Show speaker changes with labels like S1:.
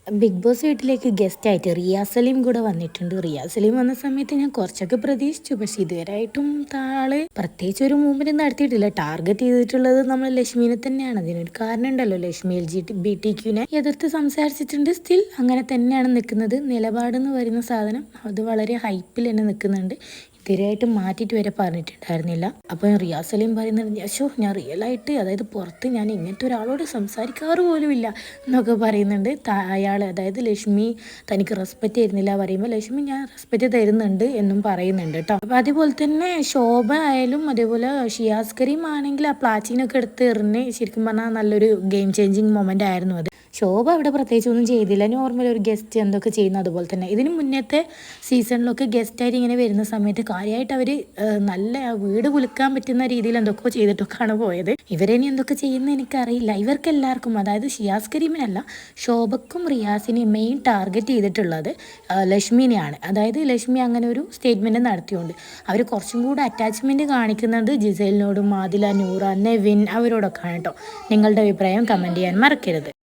S1: Big boss വീട്ടിലേക്ക് ഗസ്റ്റായിട്ട് റിയാസ് സലീം കൂടെ വന്നിട്ടുണ്ട്. റിയാസ് സലീം വന്ന സമയത്ത് ഞാൻ കുറച്ചൊക്കെ പ്രതീക്ഷിച്ചു. പക്ഷെ ഇതുവരെയായിട്ടും താള് പ്രത്യേകിച്ച് ഒരു മൂവ്മെന്റ് നടത്തിയിട്ടില്ല. ടാർഗറ്റ് ചെയ്തിട്ടുള്ളത് നമ്മൾ ലക്ഷ്മിനെ തന്നെയാണ്. അതിനൊരു കാരണം ഉണ്ടല്ലോ, ലക്ഷ്മി LGBTQനെ എതിർത്ത് സംസാരിച്ചിട്ടുണ്ട്. സ്റ്റിൽ അങ്ങനെ തന്നെയാണ് നിൽക്കുന്നത്. നിലപാടെന്ന് വരുന്ന സാധനം അത് വളരെ ഹൈപ്പിൽ തന്നെ നിൽക്കുന്നുണ്ട്. ഇതുവരെയായിട്ട് മാറ്റിയിട്ട് വരെ പറഞ്ഞിട്ടുണ്ടായിരുന്നില്ല. അപ്പോൾ റിയാസ് സലീം പറയുന്നത്, യശോ ഞാൻ റിയലായിട്ട്, അതായത് പുറത്ത് ഞാൻ ഇങ്ങനത്തെ ഒരാളോട് സംസാരിക്കാറ് പോലും ഇല്ല എന്നൊക്കെ പറയുന്നുണ്ട്. അയാൾ, അതായത് ലക്ഷ്മി തനിക്ക് റെസ്പെക്റ്റ് തരുന്നില്ല പറയുമ്പോൾ ലക്ഷ്മി ഞാൻ റെസ്പെക്റ്റ് തരുന്നുണ്ട് എന്നും പറയുന്നുണ്ട് കേട്ടോ. അപ്പോൾ അതുപോലെ തന്നെ ശോഭ ആയാലും അതേപോലെ ഷിയാസ് കരീം ആണെങ്കിൽ ആ പ്ലാച്ചിനൊക്കെ എടുത്ത് എറിഞ്ഞ് ശരിക്കും പറഞ്ഞാൽ നല്ലൊരു ഗെയിം ചേഞ്ചിങ് മൊമെൻ്റ് ആയിരുന്നു അത്. ശോഭ അവിടെ പ്രത്യേകിച്ച് ഒന്നും ചെയ്തില്ല. നോർമൽ ഒരു ഗസ്റ്റ് എന്തൊക്കെ ചെയ്യുന്നു അതുപോലെ തന്നെ. ഇതിന് മുന്നത്തെ സീസണിലൊക്കെ ഗസ്റ്റായിട്ട് ഇങ്ങനെ വരുന്ന സമയത്ത് കാര്യമായിട്ട് അവർ നല്ല വീട് കുലുക്കാൻ പറ്റുന്ന രീതിയിൽ എന്തൊക്കെയോ ചെയ്തിട്ടൊക്കെയാണ് പോയത്. ഇവരിനി എന്തൊക്കെ ചെയ്യുന്നത് എനിക്കറിയില്ല. ഇവർക്ക് എല്ലാവർക്കും, അതായത് ഷിയാസ് കരീമിനല്ല, ശോഭക്കും റിയാസിനെയും മെയിൻ ടാർഗറ്റ് ചെയ്തിട്ടുള്ളത് ലക്ഷ്മിനെയാണ്. അതായത് ലക്ഷ്മി അങ്ങനെ ഒരു സ്റ്റേറ്റ്മെൻറ്റ് നടത്തിയുണ്ട്. അവർ കുറച്ചും കൂടെ അറ്റാച്ച്മെൻറ്റ് കാണിക്കുന്നത് ജിസേലിനോടും ആദില, നൂറ, നെവിൻ അവരോടൊക്കെയാണ് കേട്ടോ. നിങ്ങളുടെ അഭിപ്രായം കമൻറ്റ് ചെയ്യാൻ മറക്കരുത്.